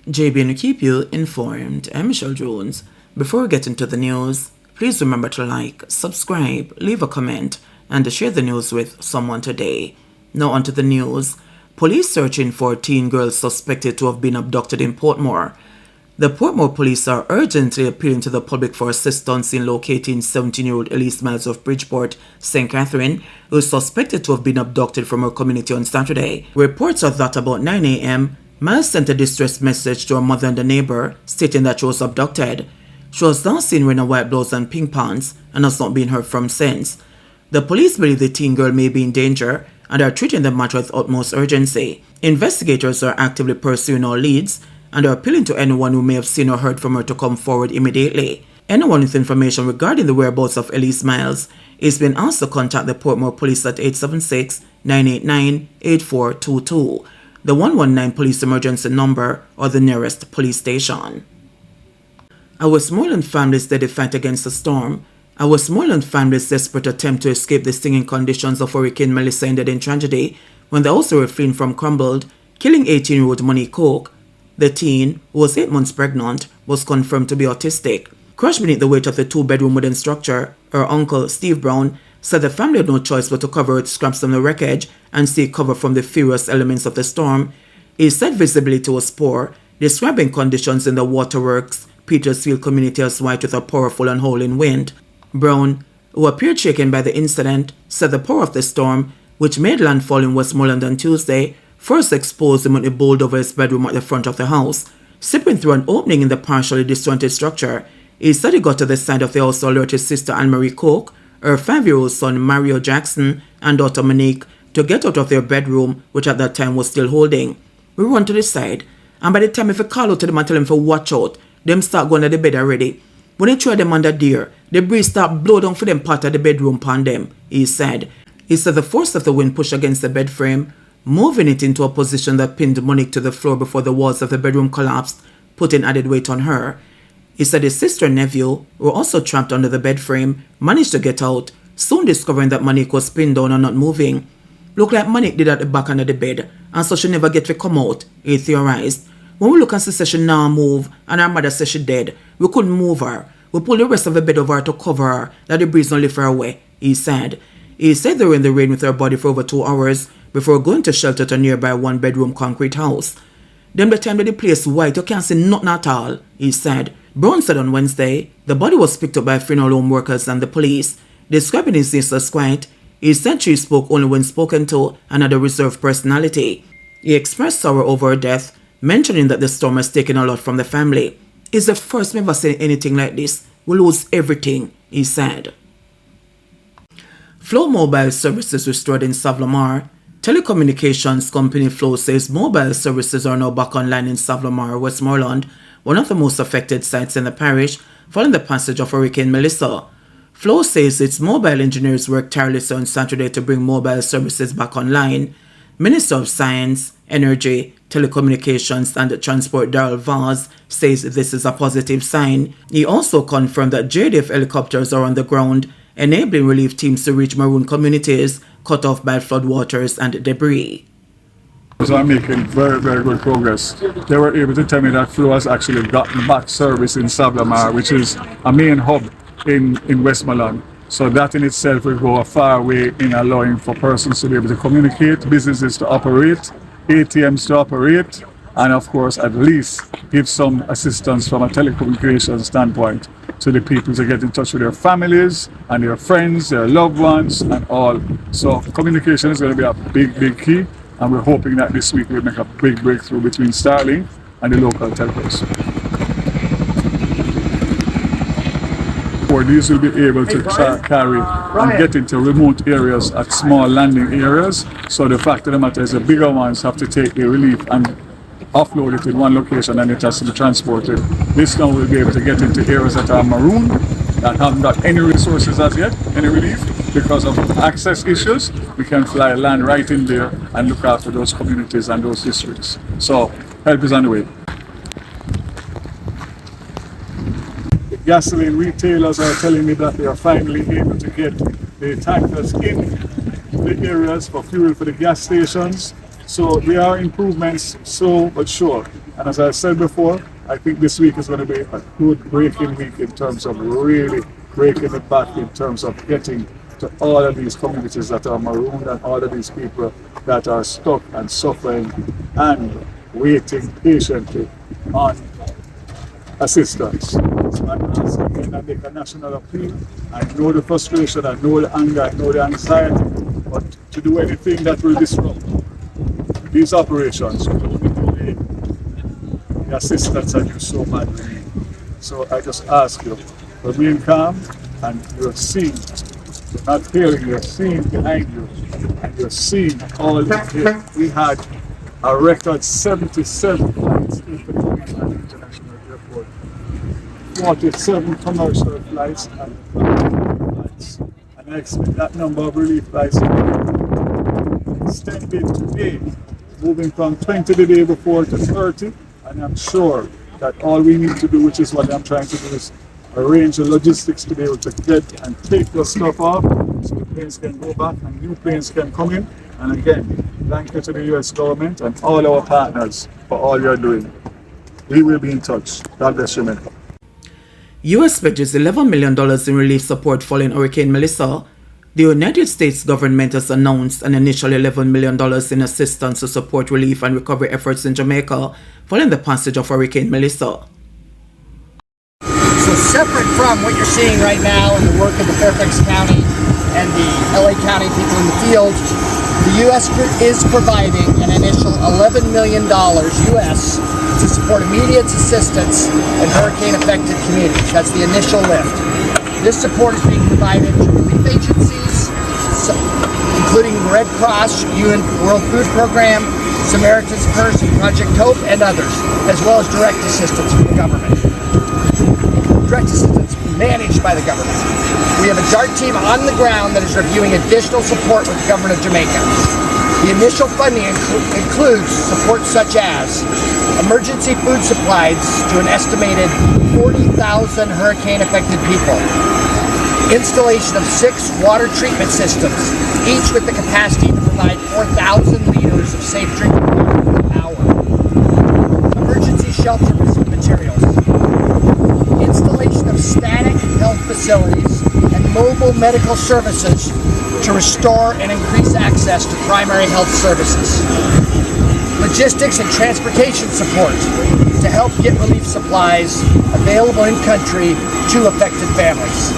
JBNN will keep you informed. I'm Michelle Jones. Before we get into the news, please remember to like, subscribe, leave a comment, and to share the news with someone today. Now onto the news. Police searching for teen girls suspected to have been abducted in Portmore. The Portmore police are urgently appealing to the public for assistance in locating 17-year-old Elise Miles of Bridgeport, St. Catherine, who is suspected to have been abducted from her community on Saturday. Reports are that about 9 a.m., Miles sent a distress message to her mother and a neighbor, stating that she was abducted. She was last seen wearing a white blouse and pink pants and has not been heard from since. The police believe the teen girl may be in danger and are treating the matter with utmost urgency. Investigators are actively pursuing all leads and are appealing to anyone who may have seen or heard from her to come forward immediately. Anyone with information regarding the whereabouts of Elise Miles is being asked to contact the Portmore Police at 876-989-8422, the 119 police emergency number, or the nearest police station. A Westmoreland family's steady fight against the storm. A Westmoreland family's desperate attempt to escape the stinging conditions of Hurricane Melissa ended in tragedy when the house they were fleeing from crumbled, killing 18-year-old Monique Cook. The teen, who was 8 months pregnant, was confirmed to be autistic. Crushed beneath the weight of the two-bedroom wooden structure, her uncle, Steve Brown, said the family had no choice but to cover with scraps from the wreckage and seek cover from the furious elements of the storm. He said visibility was poor, describing conditions in the Waterworks, Petersfield community as white with a powerful and howling wind. Brown, who appeared shaken by the incident, said the power of the storm, which made landfall in Westmoreland on Tuesday, first exposed him when he bowled over his bedroom at the front of the house. Slipping through an opening in the partially disjointed structure, he said he got to the side of the house to alert his sister Anne-Marie Cook, her 5-year-old son Mario Jackson, and daughter Monique to get out of their bedroom, which at that time was still holding. We run to the side, and by the time if I call out to them and tell them to watch out, them start going to the bed already. When they throw them under there, the breeze start blow down for them part of the bedroom upon them, he said. He said the force of the wind pushed against the bed frame, moving it into a position that pinned Monique to the floor before the walls of the bedroom collapsed, putting added weight on her. He said his sister and nephew, who were also trapped under the bed frame, managed to get out, soon discovering that Monique was pinned down and not moving. Looked like Monique did at the back under the bed, and so she never get to come out, he theorized. When we look and see she now move, and her mother says she dead, we couldn't move her. We pulled the rest of the bed over her to cover her, that the breeze don't lift her away, he said. He said they were in the rain with her body for over 2 hours before going to shelter to a nearby 1-bedroom concrete house. Then the time that the place white, you can't see nothing at all, he said. Brown said on Wednesday, the body was picked up by funeral home workers and the police. Describing his niece as quiet, he said she spoke only when spoken to and had a reserved personality. He expressed sorrow over her death, mentioning that the storm has taken a lot from the family. It's the first time I've ever seen anything like this. We lose everything, he said. Flow Mobile Services restored in Savlamar. Telecommunications company Flow says mobile services are now back online in Savlamar, Westmoreland, one of the most affected sites in the parish, following the passage of Hurricane Melissa. Flow says its mobile engineers worked tirelessly on Saturday to bring mobile services back online. Minister of Science, Energy, Telecommunications and Transport Darrell Vaz says this is a positive sign. He also confirmed that JDF helicopters are on the ground, enabling relief teams to reach maroon communities cut off by floodwaters and debris. So I'm making very, very good progress. They were able to tell me that Flow has actually gotten back service in Savlamar, which is a main hub in Westmoreland. So that in itself will go a far way in allowing for persons to be able to communicate, businesses to operate, ATMs to operate, and of course at least give some assistance from a telecommunications standpoint to the people to get in touch with their families and their friends, their loved ones and all. So communication is going to be a big, big key, and we're hoping that this week we'll make a big breakthrough between Starlink and the local telcos. Or these will be able to carry and get into remote areas at small landing areas. So the fact of the matter is the bigger ones have to take the relief and offload it in one location and it has to be transported. This now will be able to get into areas that are maroon, that haven't got any resources as yet, any relief. Because of access issues, we can fly land right in there and look after those communities and those districts. So help is on the way. Gasoline retailers are telling me that they are finally able to get the tankers in the areas for fuel for the gas stations. So there are improvements, slow but sure. And as I said before, I think this week is going to be a good breaking week in terms of really breaking it back in terms of getting to all of these communities that are marooned and all of these people that are stuck and suffering and waiting patiently on assistance. So I'm asking again, I make a national appeal. I know the frustration, I know the anger, I know the anxiety, but to do anything that will disrupt these operations will only delay the assistance that you so badly need. So I just ask you, remain calm, and you're seeing, you're not hearing, you're seeing behind you, and you're seeing all of it. We had a record 77 flights into the International Airport, 47 commercial flights and 5 flights. And I expect that number of relief flights to be extended today, moving from 20 the day before to 30. And I'm sure that all we need to do, which is what I'm trying to do, is arrange the logistics to be able to get and take the stuff off so the planes can go back and new planes can come in. And again, thank you to the US government and all our partners for all you're doing. We will be in touch. God bless you, man. U.S. pledges $11 million in relief support following Hurricane Melissa. The United States government has announced an initial $11 million in assistance to support relief and recovery efforts in Jamaica following the passage of Hurricane Melissa. So separate from what you're seeing right now in the work of the Fairfax County and the LA County people in the field, the U.S. is providing an initial $11 million U.S. to support immediate assistance in hurricane-affected communities. That's the initial lift. This support is being provided to relief agencies, including Red Cross, UN World Food Program, Samaritan's Purse, Project Hope, and others, as well as direct assistance from the government. Direct assistance managed by the government. We have a DART team on the ground that is reviewing additional support with the government of Jamaica. The initial funding includes support such as emergency food supplies to an estimated 40,000 hurricane-affected people, installation of 6 water treatment systems, each with the capacity to provide 4,000 liters of safe drinking water per hour, emergency shelter materials, installation of static health facilities and mobile medical services to restore and increase access to primary health services, logistics and transportation support to help get relief supplies available in country to affected families.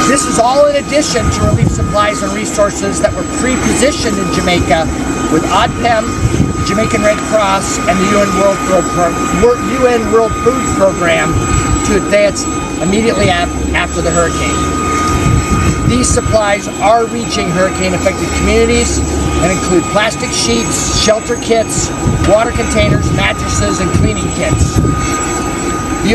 This is all in addition to relief supplies and resources that were pre-positioned in Jamaica with ODPEM, Jamaican Red Cross, and the UN World Food Program to advance immediately after the hurricane. These supplies are reaching hurricane-affected communities and include plastic sheets, shelter kits, water containers, mattresses, and cleaning kits. The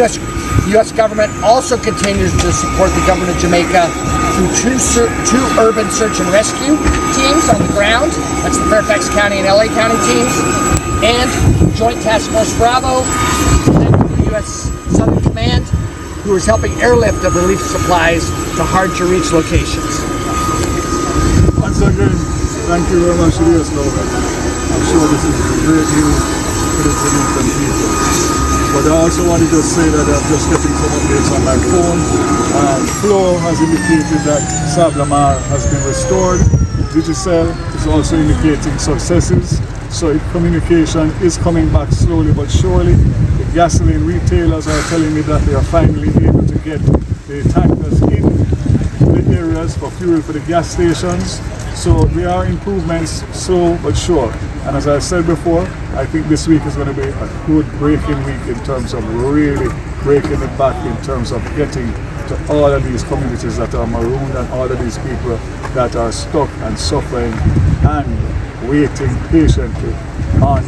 U.S. government also continues to support the government of Jamaica through two urban search and rescue teams on the ground. That's the Fairfax County and LA County teams, and Joint Task Force Bravo, led by the U.S. Southern Command, who is helping airlift of relief supplies to hard-to-reach locations. Once again, thank you very much to the US government. I'm sure this is great news for the Jamaican people. But I also wanted to say that I'm just getting some updates on my phone. Flo has indicated that Sablamar has been restored. Digicel is also indicating successes. So communication is coming back slowly but surely. The gasoline retailers are telling me that they are finally able to get the tankers in the areas for fuel for the gas stations. So there are improvements, slow but sure. And as I said before, I think this week is going to be a good breaking week in terms of really breaking it back in terms of getting to all of these communities that are marooned and all of these people that are stuck and suffering and waiting patiently on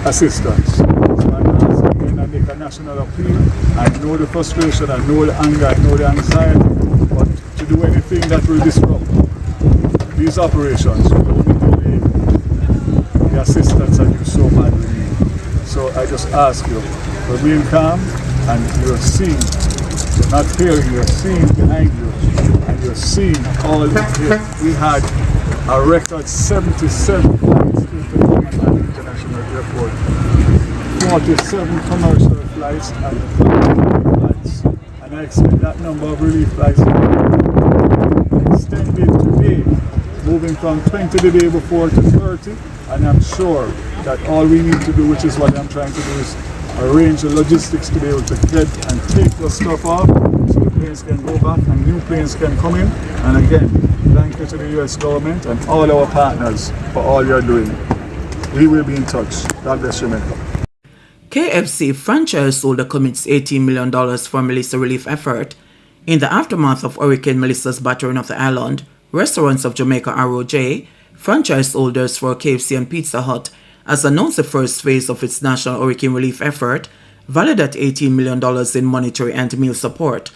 assistance. So I'm asking again, I make a national appeal. I know the frustration, I know the anger, I know the anxiety, but to do anything that will disrupt these operations will only delay the assistance that you so badly need. So I just ask you, remain calm, and you're seeing, you're not hearing, you're seeing behind you, and you're seeing all of it. We had a record 77 flights and International Airport. 47 commercial flights and 30 flights. And I expect that number of relief flights extended today, moving from 20 the day before to 30. And I'm sure that all we need to do, which is what I'm trying to do, is arrange the logistics to be able to get and take the stuff off so the planes can go back and new planes can come in. And again, thank you to the US government and all our partners for all you're doing. We will be in touch. God bless Jamaica. KFC franchise holder commits $18 million for Melissa relief effort. In the aftermath of Hurricane Melissa's battering of the island, Restaurants of Jamaica ROJ, franchise holders for KFC and Pizza Hut, has announced the first phase of its national hurricane relief effort, valued at $18 million in monetary and meal support.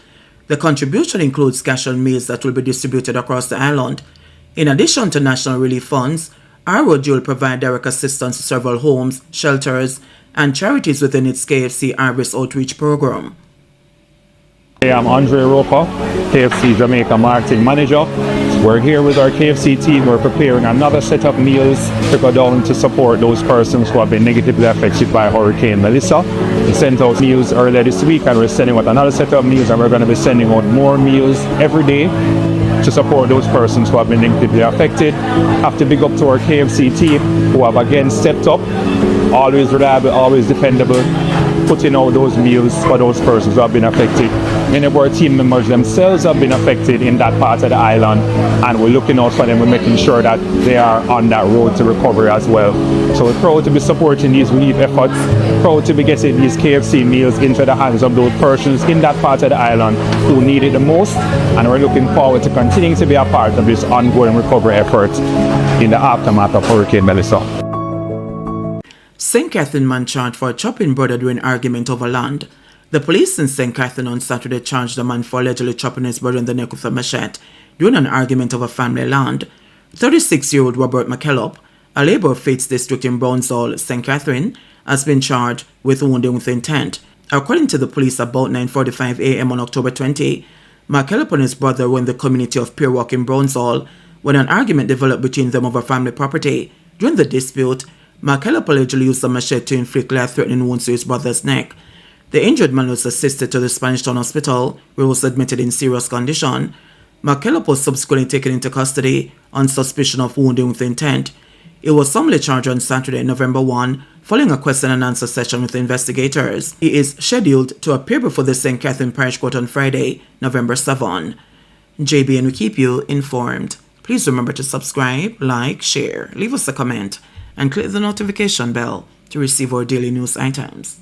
The contribution includes cash and meals that will be distributed across the island. In addition to national relief funds, ROJ will provide direct assistance to several homes, shelters, and charities within its KFC Harvest Outreach program. Hey, I'm Andre Roper, KFC Jamaica Marketing Manager. We're here with our KFC team. We're preparing another set of meals to go down to support those persons who have been negatively affected by Hurricane Melissa. We sent out meals earlier this week and we're sending out another set of meals, and we're going to be sending out more meals every day to support those persons who have been negatively affected. Have to big up to our KFC team who have again stepped up, always reliable, always dependable, putting out those meals for those persons who have been affected. Many of our team members themselves have been affected in that part of the island, and we're looking out for them. We're making sure that they are on that road to recovery as well. So we're proud to be supporting these relief efforts, proud to be getting these KFC meals into the hands of those persons in that part of the island who need it the most, and we're looking forward to continuing to be a part of this ongoing recovery effort in the aftermath of Hurricane Melissa. St. Catherine man charged for chopping brother during argument over land. The police in St. Catherine on Saturday charged the man for allegedly chopping his brother in the neck with a machete during an argument over family land. 36-year-old Robert McKellop, a Labour of Faith district in Brownsall, St. Catherine, has been charged with wounding with intent. According to the police, about 9:45 a.m. on October 20, McKellop and his brother were in the community of Pierwalk in Brownsall when an argument developed between them over family property. During the dispute, McKellop allegedly used a machete to inflict life-threatening wounds to his brother's neck. The injured man was assisted to the Spanish Town Hospital, where he was admitted in serious condition. McKellop was subsequently taken into custody on suspicion of wounding with intent. He was summarily charged on Saturday, November 1, following a question and answer session with investigators. He is scheduled to appear before the St. Catherine Parish Court on Friday, November 7. JBNN will keep you informed. Please remember to subscribe, like, share, leave us a comment, and click the notification bell to receive our daily news items.